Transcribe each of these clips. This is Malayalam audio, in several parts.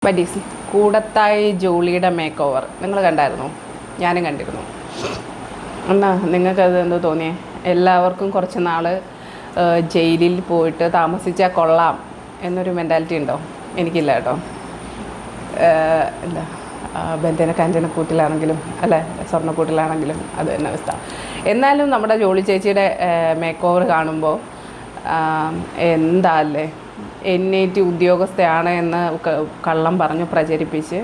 ബഡീസ് കൂടത്തായി ജോളിയുടെ മേക്ക് ഓവർ നിങ്ങൾ കണ്ടായിരുന്നോ? ഞാനും കണ്ടിരുന്നു. എന്നാ നിങ്ങൾക്കത് എന്തോ തോന്നിയേ? എല്ലാവർക്കും കുറച്ച് നാൾ ജയിലിൽ പോയിട്ട് താമസിച്ചാൽ കൊള്ളാം എന്നൊരു മെൻറ്റാലിറ്റി ഉണ്ടോ? എനിക്കില്ല കേട്ടോ. എന്താ ബന്ധന കാഞ്ചനക്കൂട്ടിലാണെങ്കിലും അല്ലേ, സ്വർണ്ണക്കൂട്ടിലാണെങ്കിലും അത് തന്നെ അവസ്ഥ. എന്നാലും നമ്മുടെ ജോളി ചേച്ചിയുടെ മേക്ക് ഓവർ കാണുമ്പോൾ എന്താ അല്ലേ, NIT ഉദ്യോഗസ്ഥയാണ് എന്ന് കള്ളം പറഞ്ഞു പ്രചരിപ്പിച്ച്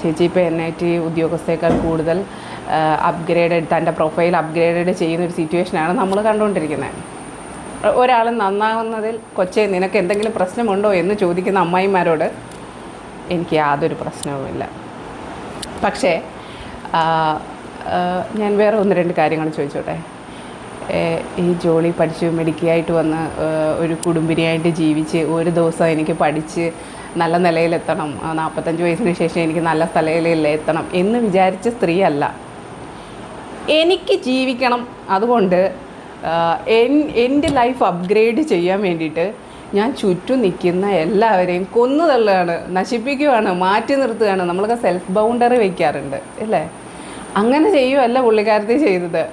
ചേച്ചി ഇപ്പോൾ NIT ഉദ്യോഗസ്ഥയേക്കാൾ കൂടുതൽ അപ്ഗ്രേഡഡ്, തൻ്റെ പ്രൊഫൈൽ അപ്ഗ്രേഡഡ് ചെയ്യുന്നൊരു സിറ്റുവേഷനാണ് നമ്മൾ കണ്ടുകൊണ്ടിരിക്കുന്നത്. ഒരാൾ നന്നാവുന്നതിൽ കൊച്ചേ നിനക്ക് എന്തെങ്കിലും പ്രശ്നമുണ്ടോ എന്ന് ചോദിക്കുന്ന അമ്മായിമാരോട് എനിക്ക് യാതൊരു പ്രശ്നവുമില്ല. പക്ഷേ ഞാൻ വേറെ ഒന്ന് രണ്ട് കാര്യങ്ങൾ ചോദിച്ചോട്ടെ. ഈ ജോലി പഠിച്ച് മിടുക്കിയായിട്ട് വന്ന് ഒരു കുടുംബിനിയായിട്ട് ജീവിച്ച് ഒരു ദിവസം എനിക്ക് പഠിച്ച് നല്ല നിലയിലെത്തണം, 45 വയസ്സിന് ശേഷം എനിക്ക് നല്ല നിലയിലെത്തണം എന്ന് വിചാരിച്ച സ്ത്രീയല്ല. എനിക്ക് ജീവിക്കണം, അതുകൊണ്ട് എൻ്റെ ലൈഫ് അപ്ഗ്രേഡ് ചെയ്യാൻ വേണ്ടിയിട്ട് ഞാൻ ചുറ്റും നിൽക്കുന്ന എല്ലാവരെയും കൊന്നു തള്ളുകയാണ്, നശിപ്പിക്കുകയാണ്, മാറ്റി നിർത്തുകയാണ്. നമ്മളൊക്കെ സെൽഫ് ബൗണ്ടറി വയ്ക്കാറുണ്ട് അല്ലേ? അങ്ങനെ ചെയ്യുമല്ല പുള്ളിക്കാരത്തി ചെയ്തത്.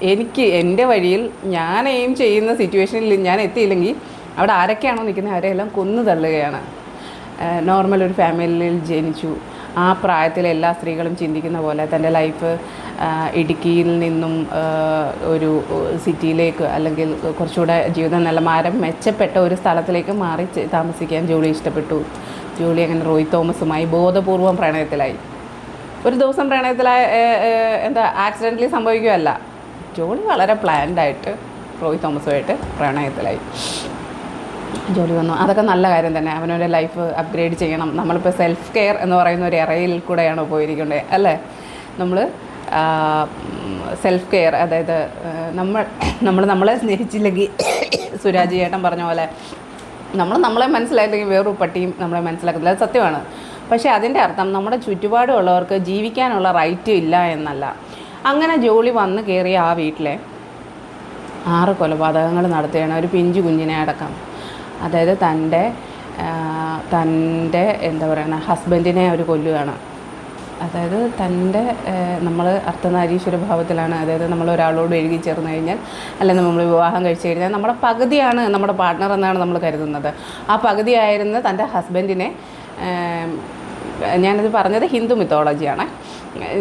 എനിക്ക് എൻ്റെ വഴിയിൽ ഞാൻ എയിം ചെയ്യുന്ന സിറ്റുവേഷനിൽ ഞാൻ എത്തിയില്ലെങ്കിൽ അവിടെ ആരൊക്കെയാണോ നിൽക്കുന്നത് അവരെല്ലാം കൊന്നു തള്ളുകയാണ്. നോർമൽ ഒരു ഫാമിലിയിൽ ജനിച്ചു, ആ പ്രായത്തിൽ എല്ലാ സ്ത്രീകളും ചിന്തിക്കുന്ന പോലെ തൻ്റെ ലൈഫ് ഇടുക്കിയിൽ നിന്നും ഒരു സിറ്റിയിലേക്ക് അല്ലെങ്കിൽ കുറച്ചുകൂടെ ജീവിത നിലവാരം മെച്ചപ്പെട്ട ഒരു സ്ഥലത്തിലേക്ക് മാറി താമസിക്കാൻ ജോളി ഇഷ്ടപ്പെട്ടു. ജോളി അങ്ങനെ റോയ് തോമസുമായി ബോധപൂർവം പ്രണയത്തിലായി. ഒരു ദിവസം പ്രണയത്തിലായ എന്താ ആക്സിഡൻ്റലി സംഭവിക്കുകയല്ല, ജോളി വളരെ പ്ലാൻഡായിട്ട് റോയ് തോമസുമായിട്ട് പ്രണയത്തിലായി. ജോലി വന്നു, അതൊക്കെ നല്ല കാര്യം തന്നെ. അവനവൻ്റെ ലൈഫ് അപ്ഗ്രേഡ് ചെയ്യണം. നമ്മളിപ്പോൾ സെൽഫ് കെയർ എന്ന് പറയുന്ന ഒരു എറയിൽ കൂടെയാണ് പോയിരിക്കേണ്ടത് അല്ലേ? നമ്മൾ സെൽഫ് കെയർ, അതായത് നമ്മളെ സ്നേഹിച്ചില്ലെങ്കിൽ സുരാജ് ചേട്ടൻ പറഞ്ഞ പോലെ നമ്മളെ മനസ്സിലായില്ലെങ്കിൽ വേറൊരു പട്ടിയും നമ്മളെ മനസ്സിലാക്കുന്നില്ല. അത് സത്യമാണ്. പക്ഷേ അതിൻ്റെ അർത്ഥം നമ്മുടെ ചുറ്റുപാടുമുള്ളവർക്ക് ജീവിക്കാനുള്ള റൈറ്റ് ഇല്ല എന്നല്ല. അങ്ങനെ ജോളി വന്ന് കയറിയ ആ വീട്ടിലെ 6 കൊലപാതകങ്ങൾ നടത്തുകയാണ്, ഒരു പിഞ്ചു കുഞ്ഞിനെ അടക്കം. അതായത് തൻ്റെ എന്താ പറയുക, ഹസ്ബൻഡിനെ അവർ കൊല്ലുകയാണ്. അതായത് നമ്മൾ അർദ്ധനാരീശ്വര ഭാവത്തിലാണ്. അതായത് നമ്മൾ ഒരാളോട് എഴുതി ചേർന്ന് കഴിഞ്ഞാൽ, അല്ലെങ്കിൽ നമ്മൾ വിവാഹം കഴിച്ചു കഴിഞ്ഞാൽ നമ്മുടെ പകുതിയാണ് നമ്മുടെ പാർട്ട്ണർ എന്നാണ് നമ്മൾ കരുതുന്നത്. ആ പകുതിയായിരുന്ന തൻ്റെ ഹസ്ബൻഡിനെ, ഞാനിത് പറഞ്ഞത് ഹിന്ദു മിത്തോളജിയാണ്,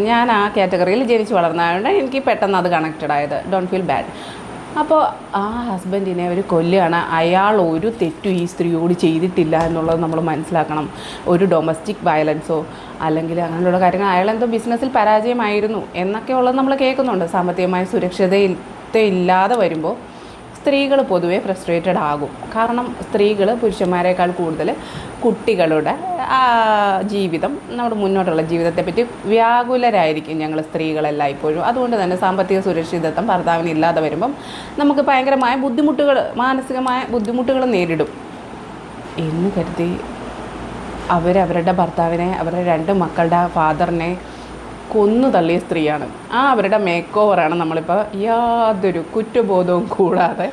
ഞാൻ ആ കാറ്റഗറിയിൽ ജനിച്ച് വളർന്നതുകൊണ്ട് എനിക്ക് പെട്ടെന്ന് അത് കണക്റ്റഡ് ആയത്. Don't feel bad. അപ്പോൾ ആ ഹസ്ബൻഡിനെ അവർ കൊല്ലുകയാണ്. അയാൾ ഒരു തെറ്റും ഈ സ്ത്രീയോട് ചെയ്തിട്ടില്ല എന്നുള്ളത് നമ്മൾ മനസ്സിലാക്കണം. ഒരു ഡൊമസ്റ്റിക് വയലൻസോ അല്ലെങ്കിൽ അങ്ങനെയുള്ള കാര്യങ്ങൾ, അയാളെന്തോ ബിസിനസ്സിൽ പരാജയമായിരുന്നു എന്നൊക്കെ ഉള്ളത് നമ്മൾ കേൾക്കുന്നുണ്ട്. സാമ്പത്തികമായ സുരക്ഷിതയില്ലാതെ വരുമ്പോൾ സ്ത്രീകൾ പൊതുവേ ഫ്രസ്ട്രേറ്റഡ് ആകും. കാരണം സ്ത്രീകൾ പുരുഷന്മാരെക്കാൾ കൂടുതൽ കുട്ടികളുടെ ജീവിതം, നമ്മുടെ മുന്നോട്ടുള്ള ജീവിതത്തെപ്പറ്റി വ്യാകുലരായിരിക്കും ഞങ്ങൾ സ്ത്രീകളെല്ലാം ഇപ്പോഴും. അതുകൊണ്ട് തന്നെ സാമ്പത്തിക സുരക്ഷിതത്വം ഭർത്താവിന് ഇല്ലാതെ വരുമ്പം നമുക്ക് ഭയങ്കരമായ മാനസികമായ ബുദ്ധിമുട്ടുകൾ നേരിടും എന്ന് കരുതി അവരവരുടെ ഭർത്താവിനെ, അവരുടെ 2 മക്കളുടെ ഫാദറിനെ കൊന്നു തള്ളിയ സ്ത്രീയാണ്. അവരുടെ മേക്ക് ഓവറാണ് നമ്മളിപ്പോൾ യാതൊരു കുറ്റബോധവും കൂടാതെ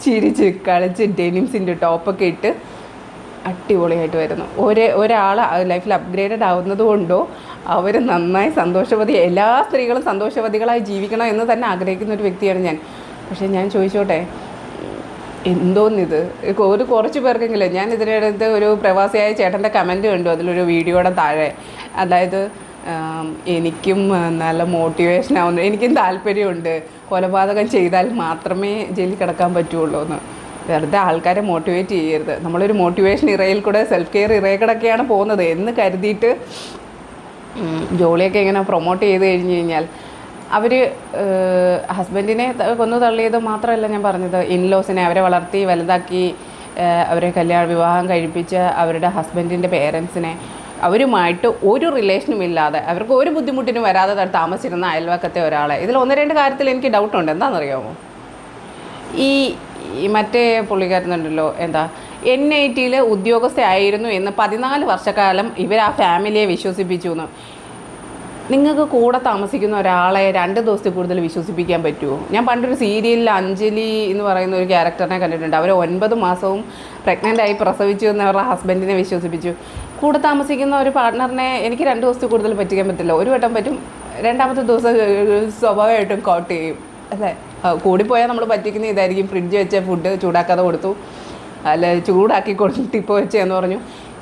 ചിരിച്ച് കളിച്ച് ഡെനിംസിൻ്റെ ടോപ്പൊക്കെ ഇട്ട് അടിപൊളിയായിട്ട് വരുന്നു. ഒരാൾ ലൈഫിൽ അപ്ഗ്രേഡഡ് ആവുന്നത് കൊണ്ടോ അവർ നന്നായി എല്ലാ സ്ത്രീകളും സന്തോഷവതികളായി ജീവിക്കണം എന്ന് തന്നെ ആഗ്രഹിക്കുന്ന ഒരു വ്യക്തിയാണ് ഞാൻ. പക്ഷേ ഞാൻ ചോദിച്ചോട്ടെ, എന്തോന്നിത്? കുറച്ച് പേർക്കെങ്കിലും, ഞാൻ ഇതിനടുത്ത് ഒരു പ്രവാസിയായ ചേട്ടൻ്റെ കമൻറ്റ് കണ്ടു അതിലൊരു വീഡിയോയുടെ താഴെ. അതായത് എനിക്കും നല്ല മോട്ടിവേഷൻ ആവുന്നു, എനിക്കും താല്പര്യമുണ്ട്, കൊലപാതകം ചെയ്താൽ മാത്രമേ ജയിലിൽ കിടക്കാൻ പറ്റുള്ളൂ എന്ന്. വെറുതെ ആൾക്കാരെ മോട്ടിവേറ്റ് ചെയ്യരുത്. നമ്മളൊരു മോട്ടിവേഷൻ ഇറയിൽ കൂടെ, സെൽഫ് കെയർ ഇറയിൽ കൂടെയൊക്കെയാണ് പോകുന്നത് എന്ന് കരുതിയിട്ട് ജോളിയൊക്കെ ഇങ്ങനെ പ്രൊമോട്ട് ചെയ്ത് കഴിഞ്ഞ് കഴിഞ്ഞാൽ അവർ ഹസ്ബൻഡിനെ കൊന്നു തള്ളിയത് മാത്രമല്ല ഞാൻ പറഞ്ഞത്, ഇൻലോസിനെ അവരെ വളർത്തി വലുതാക്കി അവരെ വിവാഹം കഴിപ്പിച്ച് അവരുടെ ഹസ്ബൻഡിൻ്റെ പേരൻസിനെ അവരുമായിട്ട് ഒരു റിലേഷനും ഇല്ലാതെ, അവർക്ക് ഒരു ബുദ്ധിമുട്ടിനും വരാതെ താമസിച്ചിരുന്ന അയൽവക്കത്തെ ഒരാളെ. ഇതിൽ 1-2 കാര്യത്തിൽ എനിക്ക് ഡൗട്ടുണ്ട്. എന്താണെന്നറിയാമോ? ഈ മറ്റേ പുള്ളിക്കാരനുണ്ടല്ലോ, എന്താ NITയിൽ ഉദ്യോഗസ്ഥയായിരുന്നു എന്ന് 14 വർഷക്കാലം ഇവർ ആ ഫാമിലിയെ വിശ്വസിപ്പിച്ചു എന്ന്. നിങ്ങൾക്ക് കൂടെ താമസിക്കുന്ന ഒരാളെ 2 ദിവസത്തിൽ കൂടുതൽ വിശ്വസിപ്പിക്കാൻ പറ്റുമോ? ഞാൻ പണ്ടൊരു സീരിയലിൽ അഞ്ജലി എന്ന് പറയുന്ന ഒരു ക്യാരക്ടറിനെ കണ്ടിട്ടുണ്ട്. അവർ 9 മാസവും പ്രഗ്നൻ്റായി പ്രസവിച്ചു എന്നവരുടെ ഹസ്ബൻഡിനെ വിശ്വസിപ്പിച്ചു. കൂടെ താമസിക്കുന്ന ഒരു പാർട്ട്ണറിനെ എനിക്ക് 2 ദിവസത്തിൽ കൂടുതൽ പറ്റിക്കാൻ പറ്റില്ല. ഒരു വട്ടം പറ്റും, രണ്ടാമത്തെ ദിവസം സ്വാഭാവികമായിട്ടും കോട്ട് ചെയ്യും അല്ലേ. കൂടിപ്പോയാൽ നമ്മൾ പറ്റിക്കുന്ന ഇതായിരിക്കും, ഫ്രിഡ്ജ് വെച്ച ഫുഡ് ചൂടാക്കാതെ കൊടുത്തു, അല്ല ചൂടാക്കി കൊടുത്തിട്ട് ഇപ്പോൾ വെച്ചെന്ന് പറഞ്ഞു.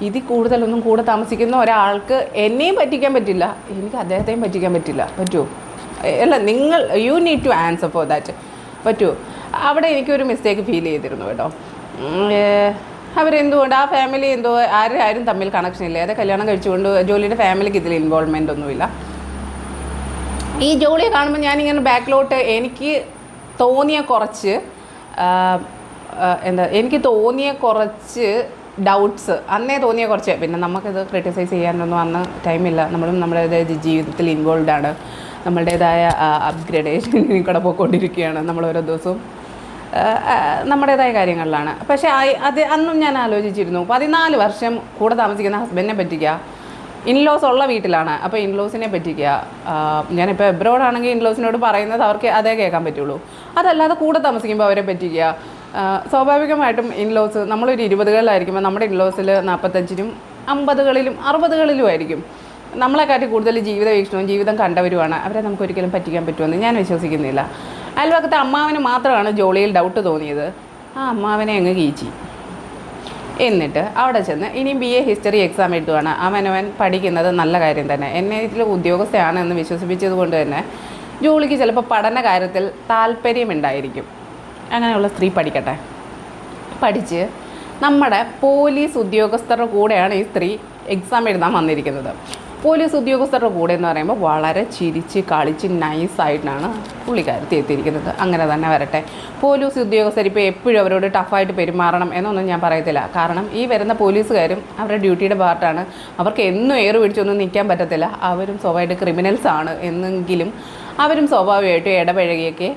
ഇതിൽ കൂടുതലൊന്നും കൂടെ താമസിക്കുന്ന ഒരാൾക്ക് എന്നെയും പറ്റിക്കാൻ പറ്റില്ല, എനിക്ക് അദ്ദേഹത്തെയും പറ്റിക്കാൻ പറ്റില്ല. പറ്റുമോ? അല്ല, നിങ്ങൾ you need to answer for that. പറ്റുമോ? അവിടെ എനിക്കൊരു മിസ്റ്റേക്ക് ഫീൽ ചെയ്തിരുന്നു കേട്ടോ. അവരെന്തുകൊണ്ട് ആ ഫാമിലി എന്തോ ആരും തമ്മിൽ കണക്ഷൻ ഇല്ല. അതെ, കല്യാണം കഴിച്ചുകൊണ്ട് ജോലിയുടെ ഫാമിലിക്ക് ഇതിൽ ഇൻവോൾവ്മെൻ്റ് ഒന്നുമില്ല. ഈ ജോലിയെ കാണുമ്പോൾ ഞാനിങ്ങനെ ബാക്കിലോട്ട് എനിക്ക് തോന്നിയ കുറച്ച് ഡൗട്ട്സ് അന്നേ തോന്നിയ കുറച്ച്, പിന്നെ നമുക്കിത് ക്രിട്ടിസൈസ് ചെയ്യാനൊന്നും അന്ന് ടൈമില്ല. നമ്മളും നമ്മുടേതായ ജീവിതത്തിൽ ഇൻവോൾവ് ആണ്, നമ്മളുടേതായ അപ്ഗ്രഡേഷനിൽ കൂടെ പോയിക്കൊണ്ടിരിക്കുകയാണ്. നമ്മൾ ഓരോ ദിവസവും നമ്മുടേതായ കാര്യങ്ങളിലാണ്. പക്ഷേ അന്നും ഞാൻ ആലോചിച്ചിരുന്നു, 14 വർഷം കൂടെ താമസിക്കുന്ന ഹസ്ബൻഡിനെ പറ്റിക്കുക, ഇൻലോസ് ഉള്ള വീട്ടിലാണ്, അപ്പോൾ ഇൻലോസിനെ പറ്റിക്കുക. ഞാനിപ്പോൾ എബ്രോഡാണെങ്കിൽ ഇൻലോസിനോട് പറയുന്നത് അവർക്ക് അതേ കേൾക്കാൻ പറ്റുള്ളൂ. അതല്ലാതെ കൂടെ താമസിക്കുമ്പോൾ അവരെ പറ്റിക്കുക. സ്വാഭാവികമായിട്ടും ഇൻലോസ് നമ്മളൊരു 20കളിലായിരിക്കുമ്പോൾ നമ്മുടെ ഇൻലോസിൽ 45-നും 50-കളിലും 60-കളിലും ആയിരിക്കും. നമ്മളെക്കാട്ടി കൂടുതൽ ജീവിത വീക്ഷണവും ജീവിതം കണ്ടവരുമാണ്. അവരെ നമുക്കൊരിക്കലും പറ്റിക്കാൻ പറ്റുമെന്ന് ഞാൻ വിശ്വസിക്കുന്നില്ല. അയൽവക്കത്തെ അമ്മാവന് മാത്രമാണ് ജോളിയിൽ ഡൗട്ട് തോന്നിയത്. ആ അമ്മാവനെ അങ്ങ് കീച്ചി. എന്നിട്ട് അവിടെ ചെന്ന് ഇനിയും BA ഹിസ്റ്ററി എക്സാം എഴുതുവാണ്. അവനവൻ പഠിക്കുന്നത് നല്ല കാര്യം തന്നെ, എന്നെ ഇതിൽ ഉദ്യോഗസ്ഥയാണ് എന്ന് വിശ്വസിപ്പിച്ചത് കൊണ്ട് തന്നെ ജോലിക്ക് ചിലപ്പോൾ പഠന കാര്യത്തിൽ താല്പര്യമുണ്ടായിരിക്കും. അങ്ങനെയുള്ള സ്ത്രീ പഠിക്കട്ടെ. പഠിച്ച് നമ്മുടെ പോലീസ് ഉദ്യോഗസ്ഥരുടെ കൂടെയാണ് ഈ സ്ത്രീ എക്സാം എഴുതാൻ വന്നിരിക്കുന്നത്. പോലീസ് ഉദ്യോഗസ്ഥരുടെ കൂടെ എന്ന് പറയുമ്പോൾ വളരെ ചിരിച്ച് കളിച്ച് നൈസായിട്ടാണ് പുള്ളിക്കാരത്തി എത്തിയിരിക്കുന്നത്. അങ്ങനെ തന്നെ വരട്ടെ. പോലീസ് ഉദ്യോഗസ്ഥർ ഇപ്പോൾ എപ്പോഴും അവരോട് ടഫായിട്ട് പെരുമാറണം എന്നൊന്നും ഞാൻ പറയത്തില്ല. കാരണം ഈ വരുന്ന പോലീസുകാരും അവരുടെ ഡ്യൂട്ടിയുടെ പാർട്ടാണ്. അവർക്ക് എന്നും ഏറ് പിടിച്ചൊന്നും നിൽക്കാൻ പറ്റത്തില്ല. അവരും സ്വാഭാവികമായിട്ട് ക്രിമിനൽസാണ്. എന്നെങ്കിലും അവരും സ്വാഭാവികമായിട്ടും ഇടപഴകിയൊക്കെ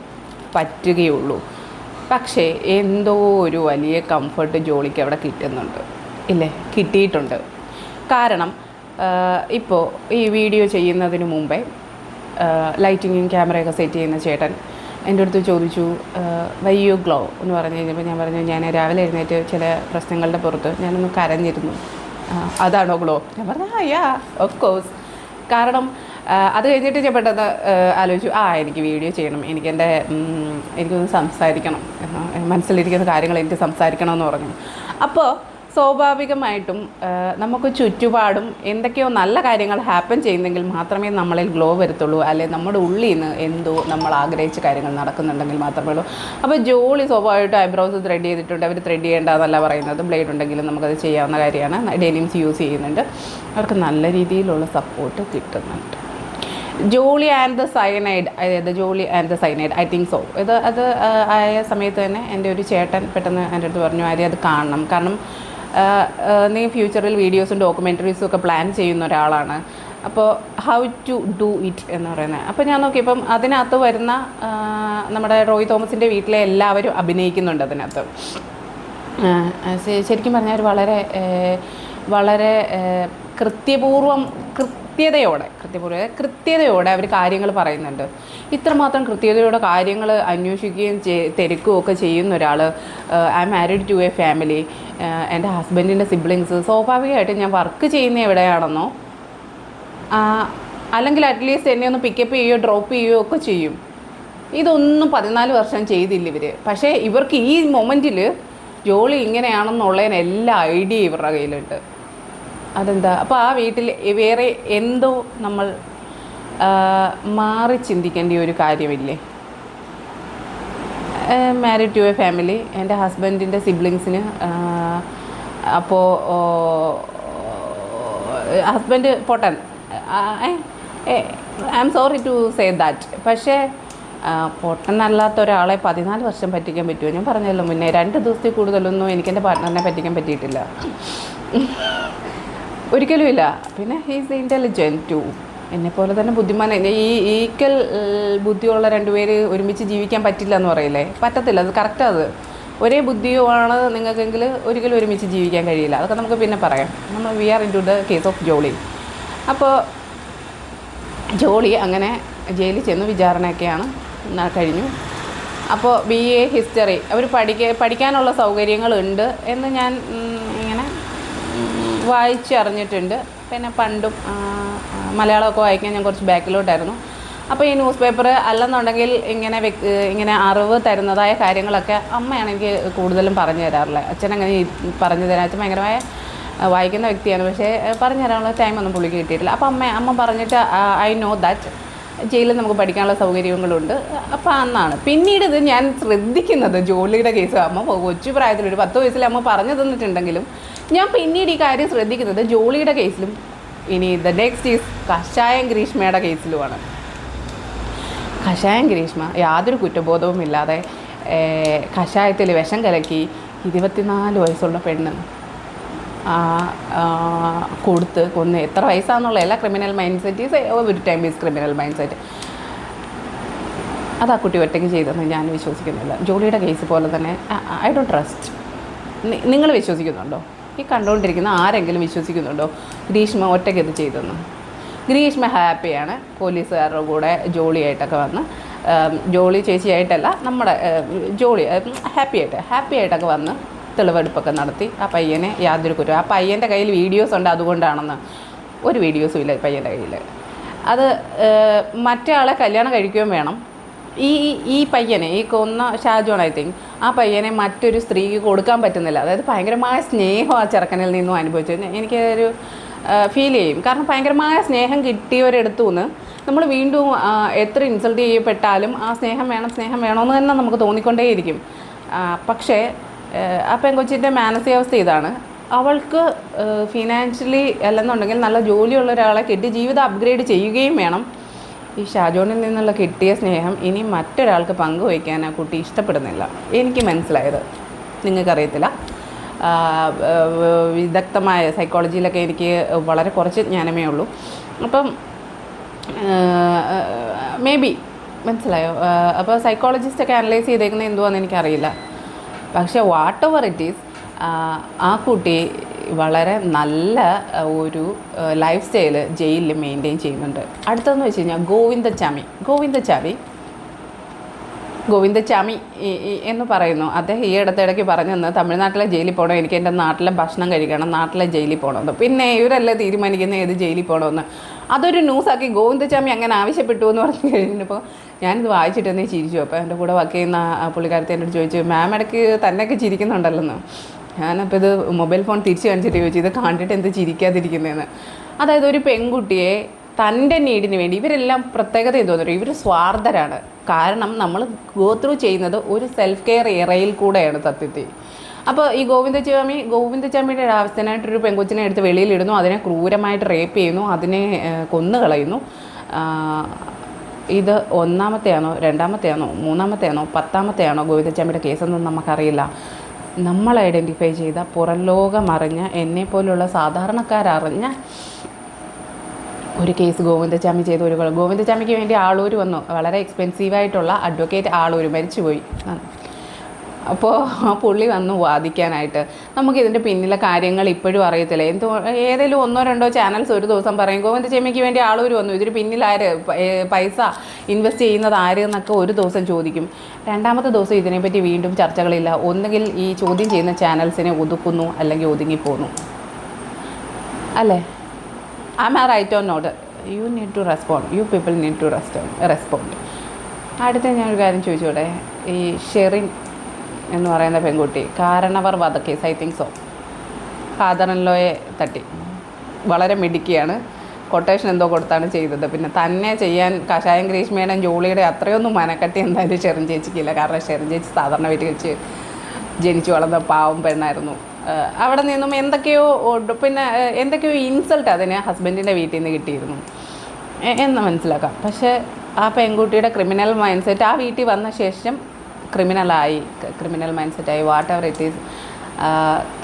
പറ്റുകയുള്ളൂ. പക്ഷേ എന്തോ ഒരു വലിയ കംഫർട്ട് ജോലിക്ക് അവിടെ കിട്ടുന്നുണ്ട് ഇല്ലേ, കിട്ടിയിട്ടുണ്ട്. കാരണം ഇപ്പോൾ ഈ വീഡിയോ ചെയ്യുന്നതിന് മുമ്പേ ലൈറ്റിങ്ങും ക്യാമറയൊക്കെ സെറ്റ് ചെയ്യുന്ന ചേട്ടൻ എൻ്റെ അടുത്ത് ചോദിച്ചു, വൈ യു ഗ്ലോ എന്ന് പറഞ്ഞു കഴിഞ്ഞപ്പോൾ ഞാൻ പറഞ്ഞു, ഞാൻ രാവിലെ എഴുന്നേറ്റ് ചില പ്രശ്നങ്ങളുടെ പുറത്ത് ഞാനൊന്ന് കരഞ്ഞിരുന്നു. അതാണോ ഗ്ലോ? ഞാൻ പറഞ്ഞു യാ ഓഫ് കോഴ്സ്. കാരണം അത് കഴിഞ്ഞിട്ട് ഞാൻ പെട്ടെന്ന് ആലോചിച്ചു, എനിക്ക് വീഡിയോ ചെയ്യണം, എനിക്കൊന്ന് സംസാരിക്കണം, മനസ്സിലിരിക്കുന്ന കാര്യങ്ങൾ എനിക്ക് സംസാരിക്കണമെന്ന് പറഞ്ഞു. അപ്പോൾ സ്വാഭാവികമായിട്ടും നമുക്ക് ചുറ്റുപാടും എന്തൊക്കെയോ നല്ല കാര്യങ്ങൾ ഹാപ്പൻ ചെയ്യുന്നെങ്കിൽ മാത്രമേ നമ്മളിൽ ഗ്ലോ വരത്തുള്ളൂ. അല്ലെങ്കിൽ നമ്മുടെ ഉള്ളിൽ നിന്ന് എന്തോ നമ്മൾ ആഗ്രഹിച്ച കാര്യങ്ങൾ നടക്കുന്നുണ്ടെങ്കിൽ മാത്രമേ ഉള്ളൂ. അപ്പോൾ ജോലി സ്വാഭാവികമായിട്ടും ഐബ്രോസ് ത്രെഡ് ചെയ്തിട്ടുണ്ട്. അവർ ത്രെഡ് ചെയ്യേണ്ടതെന്നല്ല പറയുന്നത്, ബ്ലേഡ് ഉണ്ടെങ്കിലും നമുക്കത് ചെയ്യാവുന്ന കാര്യമാണ്. ഡെനിംസ് യൂസ് ചെയ്യുന്നുണ്ട്. അവർക്ക് നല്ല രീതിയിലുള്ള സപ്പോർട്ട് കിട്ടുന്നുണ്ട്. ജോളി ആൻഡ് ദ സയനൈഡ്, അതായത് Jolly and the cyanide, I think so. അത് ആയ സമയത്ത് തന്നെ എൻ്റെ ഒരു ചേട്ടൻ പെട്ടെന്ന് എൻ്റെ അടുത്ത് പറഞ്ഞു, ആര്യ അത് കാണണം, കാരണം നീ ഫ്യൂച്ചറിൽ വീഡിയോസും ഡോക്യുമെൻ്ററീസും ഒക്കെ പ്ലാൻ ചെയ്യുന്ന ഒരാളാണ്. അപ്പോൾ ഹൗ ടു ഡു ഇറ്റ് എന്ന് പറയുന്നത്. അപ്പോൾ ഞാൻ നോക്കിയപ്പം അതിനകത്ത് വരുന്ന നമ്മുടെ റോയ് തോമസിൻ്റെ വീട്ടിലെ എല്ലാവരും അഭിനയിക്കുന്നുണ്ട് അതിനകത്ത്. ശരിക്കും പറഞ്ഞാൽ വളരെ കൃത്യതയോടെ അവർ കാര്യങ്ങൾ പറയുന്നുണ്ട്. ഇത്രമാത്രം കൃത്യതയോടെ കാര്യങ്ങൾ അന്വേഷിക്കുകയും തിരക്കുകയും ഒക്കെ ചെയ്യുന്ന ഒരാൾ. I am married to a family, എൻ്റെ ഹസ്ബൻഡിൻ്റെ സിബ്ലിങ്സ്. സ്വാഭാവികമായിട്ടും ഞാൻ വർക്ക് ചെയ്യുന്ന എവിടെയാണെന്നോ അല്ലെങ്കിൽ അറ്റ്ലീസ്റ്റ് എന്നെ ഒന്ന് പിക്കപ്പ് ചെയ്യുകയോ ഡ്രോപ്പ് ചെയ്യുകയോ ഒക്കെ ചെയ്യും. ഇതൊന്നും 14 വർഷം ചെയ്തില്ല ഇവർ. പക്ഷേ ഇവർക്ക് ഈ മൊമെൻറ്റിൽ ജോലി ഇങ്ങനെയാണെന്നുള്ളതിന് എല്ലാ ഐഡിയ ഇവരുടെ കയ്യിലുണ്ട്. അതെന്താ? അപ്പോൾ ആ വീട്ടിൽ വേറെ എന്തോ നമ്മൾ മാറി ചിന്തിക്കേണ്ട ഒരു കാര്യമില്ലേ? മാരീഡ് ടു എ ഫാമിലി, എൻ്റെ ഹസ്ബൻഡിൻ്റെ സിബ്ലിങ്സിന്. അപ്പോൾ ഹസ്ബൻഡ് പൊട്ടൻ, I am sorry to say that. പക്ഷേ പൊട്ടനല്ലാത്ത ഒരാളെ 14 വർഷം പറ്റിക്കാൻ പറ്റുമോ? ഞാൻ പറഞ്ഞല്ലോ മുന്നേ, 2 ദിവസത്തിൽ കൂടുതലൊന്നും എനിക്കെൻ്റെ പാർട്ട്ണറിനെ പറ്റിക്കാൻ പറ്റിയിട്ടില്ല, ഒരിക്കലും ഇല്ല. പിന്നെ ഹീസ് ഇൻ്റലിജൻറ്റ് ടു, എന്നെപ്പോലെ തന്നെ ബുദ്ധിമാൻ. ഈ ഈക്വൽ ബുദ്ധിയുള്ള 2 പേര് ഒരുമിച്ച് ജീവിക്കാൻ പറ്റില്ല എന്ന് പറയില്ലേ? പറ്റത്തില്ല, അത് കറക്റ്റ്. അത് ഒരേ ബുദ്ധിയുമാണ് നിങ്ങൾക്കെങ്കിൽ ഒരിക്കലും ഒരുമിച്ച് ജീവിക്കാൻ കഴിയില്ല. അതൊക്കെ നമുക്ക് പിന്നെ പറയാം. നമ്മൾ we are into the case of Jolly. അപ്പോൾ ജോളി അങ്ങനെ ജയിലിൽ ചെന്ന് വിചാരണയൊക്കെയാണ് കഴിഞ്ഞു. അപ്പോൾ BA ഹിസ്റ്ററി അവർ പഠിക്കാനുള്ള സൗകര്യങ്ങളുണ്ട് എന്ന് ഞാൻ ഇങ്ങനെ വായിച്ചറിഞ്ഞിട്ടുണ്ട്. പിന്നെ പണ്ടും മലയാളമൊക്കെ വായിക്കാൻ ഞാൻ കുറച്ച് ബാക്കിലോട്ടായിരുന്നു. അപ്പോൾ ഈ ന്യൂസ് പേപ്പർ അല്ലെന്നുണ്ടെങ്കിൽ ഇങ്ങനെ അറിവ് തരുന്നതായ കാര്യങ്ങളൊക്കെ അമ്മയാണ് എനിക്ക് കൂടുതലും പറഞ്ഞു തരാറുള്ളത്. അച്ഛനങ്ങനെ പറഞ്ഞു തരാൻ അച്ഛൻ ഭയങ്കരമായ വായിക്കുന്ന വ്യക്തിയാണ്, പക്ഷേ പറഞ്ഞു തരാനുള്ള ടൈമൊന്നും പുള്ളിക്ക് കിട്ടിയിട്ടില്ല. അപ്പോൾ അമ്മ പറഞ്ഞിട്ട് ഐ നോ ദാറ്റ് ജയിലിൽ നമുക്ക് പഠിക്കാനുള്ള സൗകര്യങ്ങളുണ്ട്. അപ്പോൾ അന്നാണ് പിന്നീട് ഇത് ഞാൻ ശ്രദ്ധിക്കുന്നത്. ജോലിയുടെ കേസ് അമ്മ കൊച്ചു പ്രായത്തിൽ ഒരു 10 വയസ്സിൽ അമ്മ പറഞ്ഞു തന്നിട്ടുണ്ടെങ്കിലും ഞാൻ പിന്നീട് ഈ കാര്യം ശ്രദ്ധിക്കുന്നത് ജോലിയുടെ കേസിലും ഇനി ദ നെക്സ്റ്റ് ഈസ് കഷായം ഗ്രീഷ്മയുടെ കേസിലുമാണ്. കഷായം ഗ്രീഷ്മ യാതൊരു കുറ്റബോധവും ഇല്ലാതെ കഷായത്തിൽ വിഷം കലക്കി 24 വയസ്സുള്ള പെണ്ണ് കൊടുത്ത് കൊന്ന്. എത്ര വയസ്സാണെന്നുള്ളതല്ല, ക്രിമിനൽ മൈൻഡ് സെറ്റ് ഈസ് ഒരു time is criminal mind set. അത് ആ കുട്ടി ഒറ്റയ്ക്ക് ചെയ്തെന്ന് ഞാൻ വിശ്വസിക്കുന്നില്ല. ജോലിയുടെ കേസ് പോലെ തന്നെ ഐ ഡോണ്ട് ട്രസ്റ്റ്. നിങ്ങൾ വിശ്വസിക്കുന്നുണ്ടോ? ഈ കണ്ടുകൊണ്ടിരിക്കുന്ന ആരെങ്കിലും വിശ്വസിക്കുന്നുണ്ടോ ഗ്രീഷ്മ ഒറ്റയ്ക്ക് ഇത് ചെയ്തെന്ന്? ഗ്രീഷ്മ ഹാപ്പിയാണ് പോലീസുകാരുടെ കൂടെ ജോളിയായിട്ടൊക്കെ വന്ന്, ജോളി ചേച്ചിയായിട്ടല്ല, നമ്മുടെ ജോളി ഹാപ്പിയായിട്ടൊക്കെ വന്ന് തെളിവെടുപ്പൊക്കെ നടത്തി. ആ പയ്യനെ യാതൊരു കുറ്റം. ആ പയ്യൻ്റെ കയ്യിൽ വീഡിയോസ് ഉണ്ട്, അതുകൊണ്ടാണെന്ന്. ഒരു വീഡിയോസും ഇല്ല പയ്യൻ്റെ കയ്യിൽ. അത് മറ്റേ ആളെ കല്യാണം കഴിക്കുകയും വേണം. ഈ പയ്യനെ, ഈ കൊന്ന ഷാജോൺ ഐ തിങ്ക്, ആ പയ്യനെ മറ്റൊരു സ്ത്രീക്ക് കൊടുക്കാൻ പറ്റുന്നില്ല. അതായത് ഭയങ്കരമായ സ്നേഹം ആ ചെറുക്കനിൽ നിന്നും അനുഭവിച്ചു. എനിക്കൊരു ഫീൽ ചെയ്യും. കാരണം ഭയങ്കരമായ സ്നേഹം കിട്ടിയവരെടുത്തു നിന്ന് നമ്മൾ വീണ്ടും എത്ര ഇൻസൾട്ട് ചെയ്യപ്പെട്ടാലും ആ സ്നേഹം വേണമെന്ന് തന്നെ നമുക്ക് തോന്നിക്കൊണ്ടേയിരിക്കും. പക്ഷേ ആ പെൺകൊച്ചിൻ്റെ മാനസികാവസ്ഥ ഇതാണ്. അവൾക്ക് ഫിനാൻഷ്യലി അല്ലെന്നുണ്ടെങ്കിൽ നല്ല ജോലിയുള്ള ഒരാളെ കിട്ടി ജീവിതം അപ്ഗ്രേഡ് ചെയ്യുകയും വേണം. ഈ ഷാജോണിൽ നിന്നുള്ള കിട്ടിയ സ്നേഹം ഇനി മറ്റൊരാൾക്ക് പങ്കുവയ്ക്കാൻ ആ കുട്ടി ഇഷ്ടപ്പെടുന്നില്ല. എനിക്ക് മനസ്സിലായത്, നിങ്ങൾക്കറിയത്തില്ല. വിദഗ്ധമായ സൈക്കോളജിയിലൊക്കെ എനിക്ക് വളരെ കുറച്ച് ജ്ഞാനമേ ഉള്ളൂ. അപ്പം മേ ബി മനസ്സിലായോ? അപ്പോൾ സൈക്കോളജിസ്റ്റൊക്കെ അനലൈസ് ചെയ്തേക്കുന്നത് എന്തുവാന്ന് എനിക്കറിയില്ല. പക്ഷേ വാട്ട് എവർ ഇറ്റ് ഈസ്, ആ കുട്ടി വളരെ നല്ല ഒരു ലൈഫ് സ്റ്റൈല് ജയിലിൽ മെയിൻറ്റെയിൻ ചെയ്യുന്നുണ്ട്. അടുത്തതെന്ന് വെച്ച് കഴിഞ്ഞാൽ ഗോവിന്ദച്ചാമി എന്ന് പറയുന്നു. അദ്ദേഹം ഈ അടുത്തിടയ്ക്ക് പറഞ്ഞെന്ന് തമിഴ്നാട്ടിലെ ജയിലിൽ പോകണം, എനിക്ക് എൻ്റെ നാട്ടിലെ ഭക്ഷണം കഴിക്കണം, നാട്ടിലെ ജയിലിൽ പോകണമെന്ന്. പിന്നെ ഇവരല്ലേ തീരുമാനിക്കുന്നത് ഏത് ജയിലിൽ പോകണമെന്ന്. അതൊരു ന്യൂസാക്കി ഗോവിന്ദച്ചാമി അങ്ങനെ ആവശ്യപ്പെട്ടു എന്ന് പറഞ്ഞു കഴിഞ്ഞപ്പോൾ ഞാനിത് വായിച്ചിട്ടെന്നേ ചിരിച്ചു. അപ്പോൾ എൻ്റെ കൂടെ വർക്ക് ചെയ്യുന്ന പുള്ളിക്കാരത്തെ എന്നോട് ചോദിച്ചു, മാം ഇടയ്ക്ക് തന്നെയൊക്കെ ചിരിക്കുന്നുണ്ടല്ലോ. ഞാനപ്പോൾ ഇത് മൊബൈൽ ഫോൺ തിരിച്ച് കാണിച്ചിട്ട് ചോദിച്ചു, ഇത് കണ്ടിട്ട് എന്ത് ചിരിക്കാതിരിക്കുന്നതെന്ന്. അതായത് ഒരു പെൺകുട്ടിയെ തൻ്റെ നീഡിന് വേണ്ടി, ഇവരെല്ലാം പ്രത്യേകത എന്തോന്നു, ഇവർ സ്വാർത്ഥരാണ്. കാരണം നമ്മൾ ഗോ ത്രൂ ചെയ്യുന്നത് ഒരു സെൽഫ് കെയർ ഏറയിൽ കൂടെയാണ് സത്യത്തിൽ. അപ്പോൾ ഈ ഗോവിന്ദച്ചാമിയുടെ ആവശ്യത്തിനായിട്ടൊരു പെൺകൊച്ചിനെ എടുത്ത് വെളിയിലിടുന്നു, അതിനെ ക്രൂരമായിട്ട് റേപ്പ് ചെയ്യുന്നു, അതിനെ കൊന്നു കളയുന്നു. ഇത് 1-മത്തെയാണോ 2-മത്തെയാണോ 3-മത്തെയാണോ 10-മത്തെയാണോ ഗോവിന്ദച്ചാമിയുടെ കേസെന്നൊന്നും നമുക്കറിയില്ല. നമ്മൾ ഐഡൻറ്റിഫൈ ചെയ്ത, പുറം ലോകം അറിഞ്ഞ, എന്നെപ്പോലുള്ള സാധാരണക്കാരറിഞ്ഞ ഒരു കേസ് ഗോവിന്ദച്ചാമി ചെയ്ത. ഗോവിന്ദച്ചാമിക്ക് വേണ്ടി ആളൂർ വന്നു, വളരെ എക്സ്പെൻസീവായിട്ടുള്ള അഡ്വക്കേറ്റ് ആളൂർ മരിച്ചുപോയി. അപ്പോൾ ആ പുള്ളി വന്നു വാദിക്കാനായിട്ട്. നമുക്കിതിൻ്റെ പിന്നിലെ കാര്യങ്ങൾ ഇപ്പോഴും അറിയത്തില്ല. ഏതെങ്കിലും 1-2 ചാനൽസ് ഒരു ദിവസം പറയും ഗോവിന്ദച്ചാമിക്ക് വേണ്ടി ആളൂർ വന്നു, ഇതിന് പിന്നിലാര്, പൈസ ഇൻവെസ്റ്റ് ചെയ്യുന്നത് ആര് എന്നൊക്കെ ഒരു ദിവസം ചോദിക്കും. 2-മത്തെ ദിവസം ഇതിനെപ്പറ്റി വീണ്ടും ചർച്ചകളില്ല. ഒന്നുകിൽ ഈ ചോദ്യം ചെയ്യുന്ന ചാനൽസിനെ ഒതുക്കുന്നു, അല്ലെങ്കിൽ ഒതുങ്ങിപ്പോന്നു. അല്ലേ? am I right or not? You need to respond. You people need to respond. അടുത്ത ഞാനൊരു കാര്യം ചോദിച്ചോടെ, ഈ ഷെറിൻ എന്ന് പറയുന്ന പെൺകുട്ടി കാരണവർ വധക്കേസ്, ഐ തിങ്ക് സോ, ഫാദർ-ഇൻ-ലോയെ തട്ടി. വളരെ മിടുക്കിയാണ്. കൊട്ടേഷൻ എന്തോ കൊടുത്താണ് ചെയ്തത്. പിന്നെ തന്നെ ചെയ്യാൻ കഷായം ഗ്രീഷ്മയുടെ ജോളിയുടെ അത്രയൊന്നും മനക്കട്ടി എന്തായാലും ഷെറിൻ ചേച്ചിക്കില്ല. കാരണം ഷെറിൻ ചേച്ചി സാധാരണ വീട്ടിൽ വെച്ച് ജനിച്ചു വളർന്ന പാവം പെണ്ണായിരുന്നു. അവിടെ നിന്നും എന്തൊക്കെയോ ഇൻസൾട്ട് അതിന് ഹസ്ബൻഡിൻ്റെ വീട്ടിൽ നിന്ന് കിട്ടിയിരുന്നു എന്ന് മനസ്സിലാക്കാം. പക്ഷേ ആ പെൺകുട്ടിയുടെ ക്രിമിനൽ മൈൻഡ് സെറ്റ് ആ വീട്ടിൽ വന്ന ശേഷം ക്രിമിനൽ മൈൻഡ് സെറ്റായി. വാട്ട് എവർ ഇറ്റ് ഈസ്,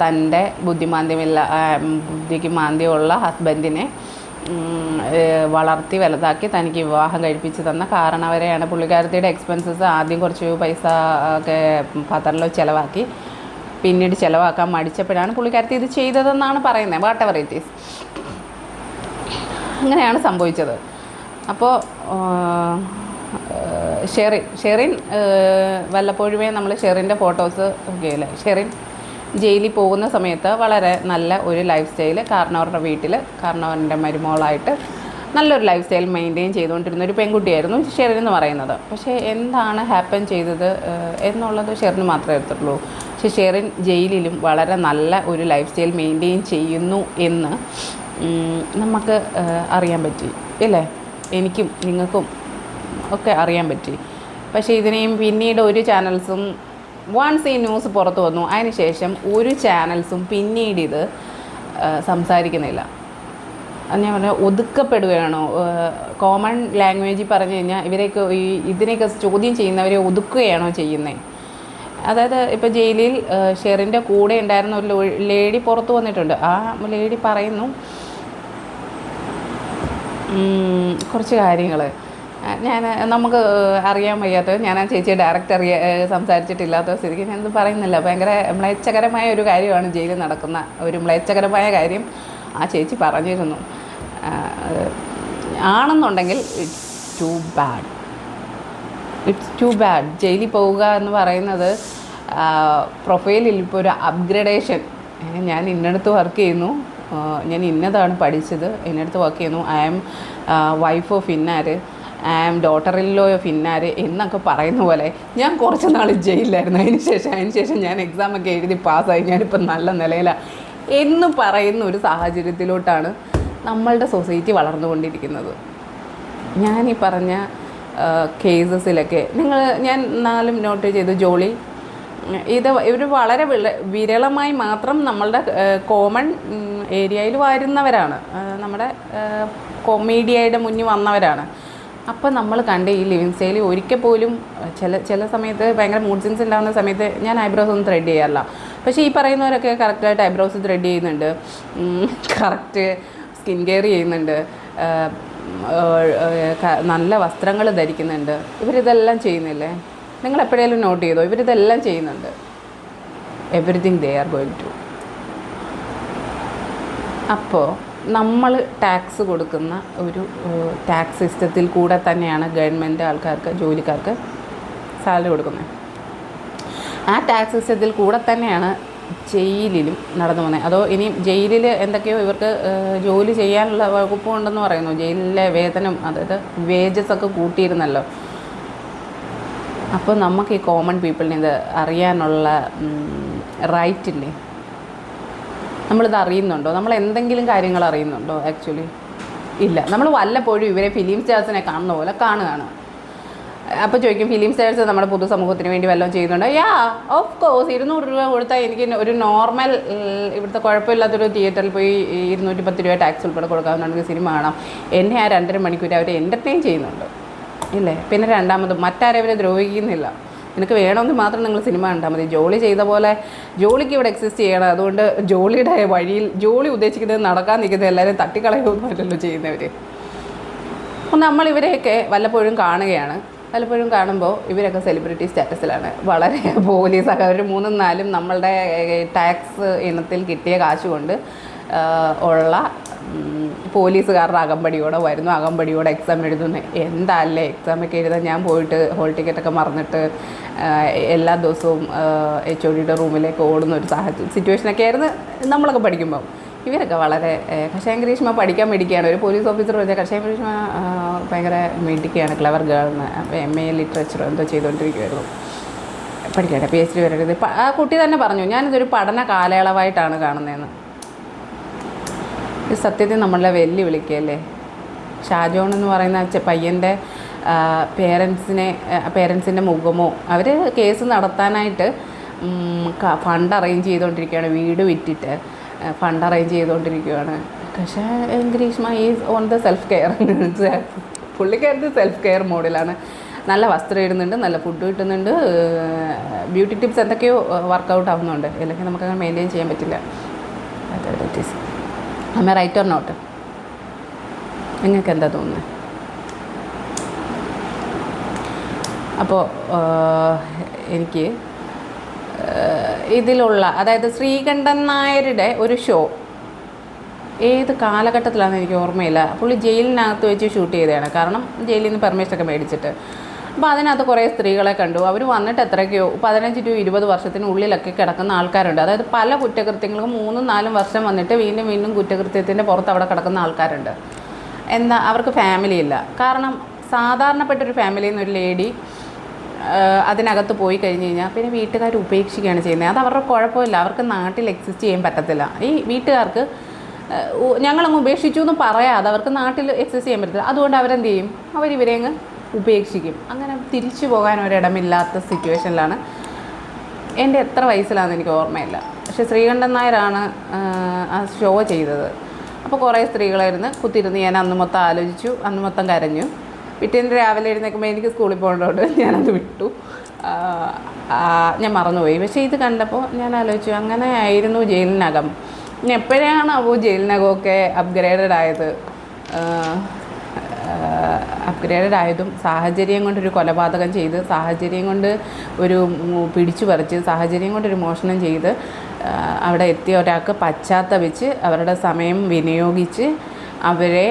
തൻ്റെ ബുദ്ധിക്ക് മാന്ദ്യമുള്ള ഹസ്ബൻഡിനെ വളർത്തി വലുതാക്കി തനിക്ക് വിവാഹം കഴിപ്പിച്ച് തന്ന കാരണവരെയാണ്. പുള്ളിക്കാരത്തിയുടെ എക്സ്പെൻസസ് ആദ്യം കുറച്ച് പൈസ ഒക്കെ ഫാദറിലോ ചിലവാക്കി, പിന്നീട് ചിലവാക്കാൻ മടിച്ചപ്പോഴാണ് പുള്ളിക്കാരത്തി ഇത് ചെയ്തതെന്നാണ് പറയുന്നത്. വാട്ട് എവർ ഇറ്റ് ഈസ്, അങ്ങനെയാണ് സംഭവിച്ചത്. അപ്പോൾ ഷെറിൻ വല്ലപ്പോഴുമേ നമ്മൾ ഷെറിൻ്റെ ഫോട്ടോസ് ഒക്കെ അല്ലേ, ജയിലിൽ പോകുന്ന സമയത്ത് വളരെ നല്ല ഒരു ലൈഫ് സ്റ്റൈൽ കാരണവരുടെ വീട്ടിൽ കാരണവരുടെ മരുമോളായിട്ട് നല്ലൊരു ലൈഫ് സ്റ്റൈൽ മെയിൻറ്റെയിൻ ചെയ്തുകൊണ്ടിരുന്ന ഒരു പെൺകുട്ടിയായിരുന്നു ഷെറിൻ എന്ന് പറയുന്നത്. പക്ഷേ എന്താണ് ഹാപ്പൻ ചെയ്തത് എന്നുള്ളത് ഷെറിന് മാത്രമേ അറിയത്തുള്ളൂ. പക്ഷേ ഷെറിൻ ജയിലിലും വളരെ നല്ല ഒരു ലൈഫ് സ്റ്റൈൽ മെയിൻറ്റെയിൻ ചെയ്യുന്നു എന്ന് നമുക്ക് അറിയാൻ പറ്റി, ഇല്ലേ? എനിക്കും നിങ്ങൾക്കും ഒക്കെ അറിയാൻ പറ്റി. പക്ഷേ ഇതിനെയും പിന്നീട് ഒരു ചാനൽസും വൺസ് ഈ ന്യൂസ് പുറത്തു വന്നു, അതിന് ശേഷം ഒരു ചാനൽസും പിന്നീട് ഇത് സംസാരിക്കുന്നില്ല. ഞാൻ പറഞ്ഞാൽ ഒതുക്കപ്പെടുകയാണോ? കോമൺ ലാംഗ്വേജിൽ പറഞ്ഞു കഴിഞ്ഞാൽ ഇവരെയൊക്കെ ഇതിനെയൊക്കെ ചോദ്യം ചെയ്യുന്നവരെ ഒതുക്കുകയാണോ ചെയ്യുന്നത്? അതായത് ഇപ്പോൾ ജയിലിൽ ഷെറിൻ്റെ കൂടെ ഉണ്ടായിരുന്ന ഒരു ലേഡി പുറത്തു വന്നിട്ടുണ്ട്. ആ ലേഡി പറയുന്നു കുറച്ച് കാര്യങ്ങൾ. നമുക്ക് അറിയാൻ വയ്യാത്തത്, ഞാൻ ആ ചേച്ചിയെ ഡയറക്റ്റ് സംസാരിച്ചിട്ടില്ലാത്ത സ്ഥിതിക്ക് ഞാനത് പറയുന്നില്ല. ഭയങ്കര മ്ലേച്ഛകരമായ ഒരു കാര്യമാണ് ജയിലിൽ നടക്കുന്ന ഒരു മ്ലേച്ഛകരമായ കാര്യം ആ ചേച്ചി പറഞ്ഞിരുന്നു. ആണെന്നുണ്ടെങ്കിൽ ഇറ്റ്സ് ടു ബാഡ്. ജയിലിൽ പോവുക എന്ന് പറയുന്നത് പ്രൊഫൈലിൽ ഇപ്പോൾ ഒരു അപ്ഗ്രഡേഷൻ. ഞാൻ ഇന്നടത്ത് വർക്ക് ചെയ്യുന്നു, ഞാൻ ഇന്നതാണ് പഠിച്ചത്, ഇന്നടത്ത് വർക്ക് ചെയ്യുന്നു, ഐ ആം വൈഫ് ഓഫ് ഇന്നാര്, I am daughter in law of ഇന്നാര് എന്നൊക്കെ പറയുന്ന പോലെ ഞാൻ കുറച്ച് നാൾ ജയിലിലായിരുന്നു, അതിന് ശേഷം ഞാൻ എക്സാമൊക്കെ എഴുതി പാസ്സായി, ഞാനിപ്പോൾ നല്ല നിലയിലാണ് എന്ന് പറയുന്ന ഒരു സാഹചര്യത്തിലോട്ടാണ് നമ്മളുടെ സൊസൈറ്റി വളർന്നുകൊണ്ടിരിക്കുന്നത്. ഞാനീ പറഞ്ഞ കേസസിലൊക്കെ ഞാൻ നാലും നോട്ട് ചെയ്തു. ജോളി ഇവർ വളരെ വിരളമായി മാത്രം നമ്മളുടെ കോമൺ ഏരിയയിൽ വരുന്നവരാണ്, നമ്മുടെ മീഡിയയുടെ മുന്നിൽ വന്നവരാണ്. അപ്പം നമ്മൾ കണ്ട ഈ ലിവിങ് സ്റ്റൈൽ ഒരിക്കൽ പോലും ചില സമയത്ത് ഭയങ്കര മൂഡ് സ്വിങ്സ് ഉണ്ടാകുന്ന സമയത്ത് ഞാൻ ഐബ്രോസ് ഒന്നും ത്രെഡ് ചെയ്യാറില്ല. പക്ഷേ ഈ പറയുന്നവരൊക്കെ കറക്റ്റായിട്ട് ഐബ്രോസ് ത്രെഡ് ചെയ്യുന്നുണ്ട്, കറക്റ്റ് സ്കിൻ കെയർ ചെയ്യുന്നുണ്ട്, നല്ല വസ്ത്രങ്ങൾ ധരിക്കുന്നുണ്ട്. ഇവരിതെല്ലാം ചെയ്യുന്നില്ലേ? നിങ്ങൾ എപ്പോഴേലും നോട്ട് ചെയ്തോ? ഇവരിതെല്ലാം ചെയ്യുന്നുണ്ട്. Everything they are going to. അപ്പോൾ നമ്മൾ ടാക്സ് കൊടുക്കുന്ന ഒരു ടാക്സ് സിസ്റ്റത്തിൽ കൂടെ തന്നെയാണ് ഗവൺമെൻറ് ആൾക്കാർക്ക്, ജോലിക്കാർക്ക് സാലറി കൊടുക്കുന്നത്. ആ ടാക്സ് സിസ്റ്റത്തിൽ കൂടെ തന്നെയാണ് ജയിലിലും നടന്നു പോകുന്നത്. അതോ ഇനി ജയിലിൽ എന്തൊക്കെയോ ഇവർക്ക് ജോലി ചെയ്യാനുള്ള വകുപ്പുണ്ടെന്ന് പറയുന്നു. ജയിലിലെ വേതനം, അതായത് വേജസ് ഒക്കെ കൂട്ടിയിരുന്നല്ലോ. അപ്പോൾ നമുക്ക് ഈ കോമൺ പീപ്പിളിന് ഇത് അറിയാനുള്ള റൈറ്റ് ഇല്ലേ? നമ്മളിത് അറിയുന്നുണ്ടോ? നമ്മൾ എന്തെങ്കിലും കാര്യങ്ങൾ അറിയുന്നുണ്ടോ? ആക്ച്വലി ഇല്ല. നമ്മൾ വല്ലപ്പോഴും ഇവരെ ഫിലിം സ്റ്റാർസിനെ കാണുന്ന പോലെ കാണുകയാണ്. അപ്പോൾ ചോദിക്കും, ഫിലിം സ്റ്റാർസ് നമ്മുടെ പൊതുസമൂഹത്തിന് വേണ്ടി വല്ലതും ചെയ്യുന്നുണ്ടോ? Of course. 200 രൂപ കൊടുത്താൽ എനിക്ക് ഒരു നോർമൽ ഇവിടുത്തെ കുഴപ്പമില്ലാത്തൊരു തിയേറ്ററിൽ പോയി 210 രൂപ ടാക്സ് ഉൾപ്പെടെ കൊടുക്കാവുന്ന സിനിമ കാണാം. എന്നെ ആ 2.5 മണിക്കൂർ അവർ എൻ്റർടൈൻ ചെയ്യുന്നുണ്ട്, ഇല്ലേ? പിന്നെ രണ്ടാമത് മറ്റാരെ അവരെ ദ്രോഹിക്കുന്നില്ല. നിനക്ക് വേണമെങ്കിൽ മാത്രം നിങ്ങൾ സിനിമ കണ്ടാൽ മതി. ജോളി ചെയ്ത പോലെ ജോളിക്ക് ഇവിടെ എക്സിസ്റ്റ് ചെയ്യണം. അതുകൊണ്ട് ജോളിയുടെ വഴിയിൽ ജോളി ഉദ്ദേശിക്കുന്നത് നടക്കാൻ നിൽക്കുന്നത് എല്ലാവരും തട്ടിക്കളയൊന്നുമല്ലല്ലോ ചെയ്യുന്നവർ. നമ്മളിവരെയൊക്കെ വല്ലപ്പോഴും കാണുകയാണ്. വല്ലപ്പോഴും കാണുമ്പോൾ ഇവരൊക്കെ സെലിബ്രിറ്റി സ്റ്റാറ്റസിലാണ്. വളരെ പോലീസൊക്കെ ഒരു 3-4 നമ്മളുടെ ടാക്സ് ഇനത്തിൽ കിട്ടിയ കാശ് കൊണ്ട് ഉള്ള പോലീസുകാരുടെ അകമ്പടിയോടെ വരുന്നു, അകമ്പടിയോടെ എക്സാം എഴുതുന്നു. എന്താല്ലേ എക്സാമൊക്കെ എഴുതാൻ ഞാൻ പോയിട്ട് ഹോൾ ടിക്കറ്റൊക്കെ മറന്നിട്ട് എല്ലാ ദിവസവും HODയുടെ റൂമിലേക്ക് ഓടുന്ന ഒരു സിറ്റുവേഷനൊക്കെ ആയിരുന്നു നമ്മളൊക്കെ പഠിക്കുമ്പോൾ. ഇവരൊക്കെ വളരെ കഷായം ഗ്രീഷ്മ പഠിക്കാൻ മേടിക്കുകയാണ്. ഒരു പോലീസ് ഓഫീസർ വെച്ചാൽ കഷായം ഗ്രീഷ്മ ഭയങ്കര മേടിക്കുകയാണ്, ക്ലവർ ഗേൾന്ന്. അപ്പോൾ MA ലിറ്ററേച്ചർ എന്തോ ചെയ്തുകൊണ്ടിരിക്കുമായിരുന്നു, പഠിക്കട്ടെ, PhD വരരുത്. ആ കുട്ടി തന്നെ പറഞ്ഞു, ഞാനിതൊരു പഠന കാലയളവായിട്ടാണ് കാണുന്നതെന്ന്. ഇത് സത്യത്തിൽ നമ്മളെ വെല്ലുവിളിക്കുകയല്ലേ? ഷാജോൺ എന്ന് പറയുന്ന പയ്യൻ്റെ പേരൻസിൻ്റെ മുഖമോ, അവർ കേസ് നടത്താനായിട്ട് ഫണ്ട് അറേഞ്ച് ചെയ്തുകൊണ്ടിരിക്കുകയാണ്, വീട് വിറ്റിട്ട് ഫണ്ട് അറേഞ്ച് ചെയ്തുകൊണ്ടിരിക്കുകയാണ്. പക്ഷേ Greeshma is on the self care. പുള്ളിക്കാരത്ത് സെൽഫ് കെയർ മോഡിലാണ്. നല്ല വസ്ത്രം ഇടുന്നുണ്ട്, നല്ല ഫുഡ് കിട്ടുന്നുണ്ട്, ബ്യൂട്ടി ടിപ്സ് എന്തൊക്കെയോ വർക്കൗട്ട് ആവുന്നുണ്ട്. അല്ലെങ്കിൽ നമുക്കങ്ങനെ മെയിൻറ്റെയിൻ ചെയ്യാൻ പറ്റില്ല. ദാറ്റ് ഈസ് അമ്മ റൈറ്റ് ഓർ നോട്ട്? നിങ്ങൾക്ക് എന്താ തോന്നുന്നത്? അപ്പോൾ എനിക്ക് ഇതിലുള്ള, അതായത് ശ്രീകണ്ഠൻ നായരുടെ ഒരു ഷോ ഏത് കാലഘട്ടത്തിലാണെന്ന് എനിക്ക് ഓർമ്മയില്ല. പുള്ളി ജയിലിനകത്ത് വെച്ച് ഷൂട്ട് ചെയ്തതാണ്. കാരണം ജയിലിൽ നിന്ന് പെർമിഷനൊക്കെ മേടിച്ചിട്ട് അപ്പോൾ അതിനകത്ത് കുറേ സ്ത്രീകളെ കണ്ടു. അവർ വന്നിട്ട് എത്രയ്ക്കോ 15 to 20 വർഷത്തിനുള്ളിലൊക്കെ കിടക്കുന്ന ആൾക്കാരുണ്ട്. അതായത് പല കുറ്റകൃത്യങ്ങൾക്കും 3-4 വർഷം വന്നിട്ട് വീണ്ടും വീണ്ടും കുറ്റകൃത്യത്തിൻ്റെ പുറത്ത് അവിടെ കിടക്കുന്ന ആൾക്കാരുണ്ട്. എന്താ, അവർക്ക് ഫാമിലി ഇല്ല. കാരണം സാധാരണപ്പെട്ടൊരു ഫാമിലിയിൽ നിന്ന് ഒരു ലേഡി അതിനകത്ത് പോയി കഴിഞ്ഞ് കഴിഞ്ഞാൽ പിന്നെ വീട്ടുകാർ ഉപേക്ഷിക്കുകയാണ് ചെയ്യുന്നത്. അത് അവരുടെ കുഴപ്പമില്ല, അവർക്ക് നാട്ടിൽ എക്സിസ്റ്റ് ചെയ്യാൻ പറ്റത്തില്ല. ഈ വീട്ടുകാർക്ക് ഞങ്ങളങ്ങ് ഉപേക്ഷിച്ചു എന്ന് പറയാതെ അവർക്ക് നാട്ടിൽ എക്സിസ്റ്റ് ചെയ്യാൻ പറ്റത്തില്ല. അതുകൊണ്ട് അവരെന്ത് ചെയ്യും, അവരിവരെ അങ്ങ് ഉപേക്ഷിക്കും. അങ്ങനെ തിരിച്ചു പോകാൻ ഒരിടമില്ലാത്ത സിറ്റുവേഷനിലാണ്. എൻ്റെ എത്ര വയസ്സിലാണെന്ന് എനിക്ക് ഓർമ്മയില്ല, പക്ഷേ ശ്രീകണ്ഠൻ നായരാണ് ആ ഷോ ചെയ്തത്. അപ്പോൾ കുറേ സ്ത്രീകളായിരുന്നു കുത്തിരുന്ന്. ഞാൻ അന്ന് മൊത്തം ആലോചിച്ചു, അന്ന് മൊത്തം കരഞ്ഞു. പിറ്റേന്ന് രാവിലെ എഴുന്നേൽക്കുമ്പോൾ എനിക്ക് സ്കൂളിൽ പോകേണ്ടതുകൊണ്ട് ഞാനത് വിട്ടു, ഞാൻ മറന്നുപോയി. പക്ഷേ ഇത് കണ്ടപ്പോൾ ഞാൻ ആലോചിച്ചു, അങ്ങനെ ആയിരുന്നു ജയിലിനകം. ഇനി എപ്പോഴാണ് അപ്പോൾ ജയിലിനകമൊക്കെ അപ്ഗ്രേഡഡ് ആയത്? അപ്ഗ്രേഡഡ് ആയതും സാഹചര്യം കൊണ്ടൊരു കൊലപാതകം ചെയ്ത്, സാഹചര്യം കൊണ്ട് ഒരു പിടിച്ചു പറിച്ച്, സാഹചര്യം കൊണ്ടൊരു മോഷണം ചെയ്ത് അവിടെ എത്തിയ ഒരാൾക്ക് പശ്ചാത്തപിച്ച് അവരുടെ സമയം വിനിയോഗിച്ച് അവരെ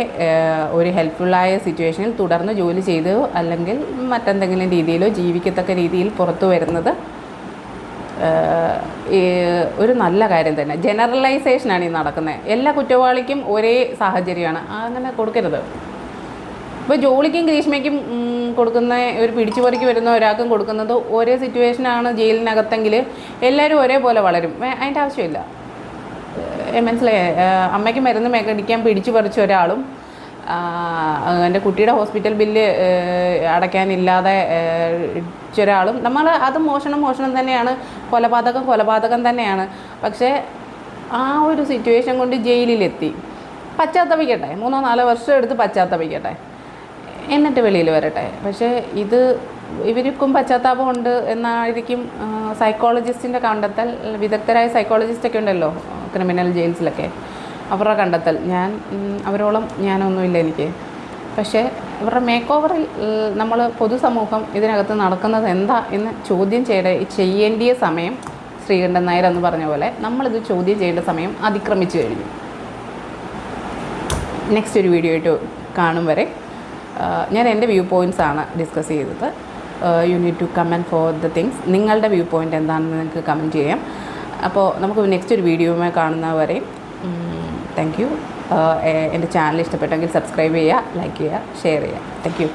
ഒരു ഹെൽപ്ഫുള്ളായ സിറ്റുവേഷനിൽ തുടർന്ന് ജോലി ചെയ്തോ അല്ലെങ്കിൽ മറ്റെന്തെങ്കിലും രീതിയിലോ ജീവിക്കത്തക്ക രീതിയിൽ പുറത്തു വരുന്നത് ഒരു നല്ല കാര്യം തന്നെ. ജനറലൈസേഷനാണ് ഈ നടക്കുന്നത്. എല്ലാ കുറ്റവാളിക്കും ഒരേ സാഹചര്യമാണ്, അങ്ങനെ കൊടുക്കരുത്. ഇപ്പോൾ ജോളിക്കും ഗ്രീഷ്മയ്ക്കും കൊടുക്കുന്ന ഒരു പിടിച്ചുപറിക്ക് വരുന്ന ഒരാൾക്കും കൊടുക്കുന്നത് ഒരേ സിറ്റുവേഷനാണ് ജയിലിനകത്തെങ്കിൽ എല്ലാവരും ഒരേപോലെ വളരും. അതിൻ്റെ ആവശ്യമില്ല. മനസ്സിലായേ? അമ്മയ്ക്ക് മരുന്ന് മേടിക്കാൻ പിടിച്ചു പറിച്ച ഒരാളും എൻ്റെ കുട്ടിയുടെ ഹോസ്പിറ്റൽ ബില്ല് അടയ്ക്കാനില്ലാതെ ഒരാളും, നമ്മൾ അത് മോഷണം തന്നെയാണ്, കൊലപാതകം തന്നെയാണ്. പക്ഷേ ആ ഒരു സിറ്റുവേഷൻ കൊണ്ട് ജയിലിലെത്തി, പശ്ചാത്തപിക്കട്ടെ, 3-4 വർഷം എടുത്ത് പശ്ചാത്തപിക്കട്ടെ, എന്നിട്ട് വെളിയിൽ വരട്ടെ. പക്ഷേ ഇവർക്കും പശ്ചാത്താപമുണ്ട് എന്നായിരിക്കും സൈക്കോളജിസ്റ്റിൻ്റെ കണ്ടെത്തൽ. വിദഗ്ധരായ സൈക്കോളജിസ്റ്റൊക്കെ ഉണ്ടല്ലോ ക്രിമിനൽ ജയിൽസിലൊക്കെ, അവരുടെ കണ്ടെത്തൽ. അവരോളം ഞാനൊന്നുമില്ല എനിക്ക്. പക്ഷേ ഇവരുടെ മേക്ക് ഓവറിൽ നമ്മൾ പൊതുസമൂഹം ഇതിനകത്ത് നടക്കുന്നത് എന്താ എന്ന് ചോദ്യം ചെയ്യേണ്ടിയ സമയം, ശ്രീകണ്ഠൻ നായർ എന്ന് പറഞ്ഞ പോലെ നമ്മളിത് ചോദ്യം ചെയ്യേണ്ട സമയം അതിക്രമിച്ചു കഴിഞ്ഞു. നെക്സ്റ്റ് ഒരു വീഡിയോ ആയിട്ട് കാണും വരെ ഞാൻ എൻ്റെ വ്യൂ പോയിൻറ്റ്സാണ് ഡിസ്കസ് ചെയ്തത്. You need to comment for the things. നിങ്ങളുടെ വ്യൂ പോയിൻ്റ് എന്താണെന്ന് നിങ്ങൾക്ക് കമൻറ്റ് ചെയ്യാം. അപ്പോൾ നമുക്ക് നെക്സ്റ്റ് ഒരു വീഡിയോയുമായി കാണുന്നവരെയും താങ്ക് യു. എൻ്റെ ചാനൽ ഇഷ്ടപ്പെട്ടെങ്കിൽ സബ്സ്ക്രൈബ് ചെയ്യുക, ലൈക്ക് ചെയ്യുക, ഷെയർ ചെയ്യുക. Thank U.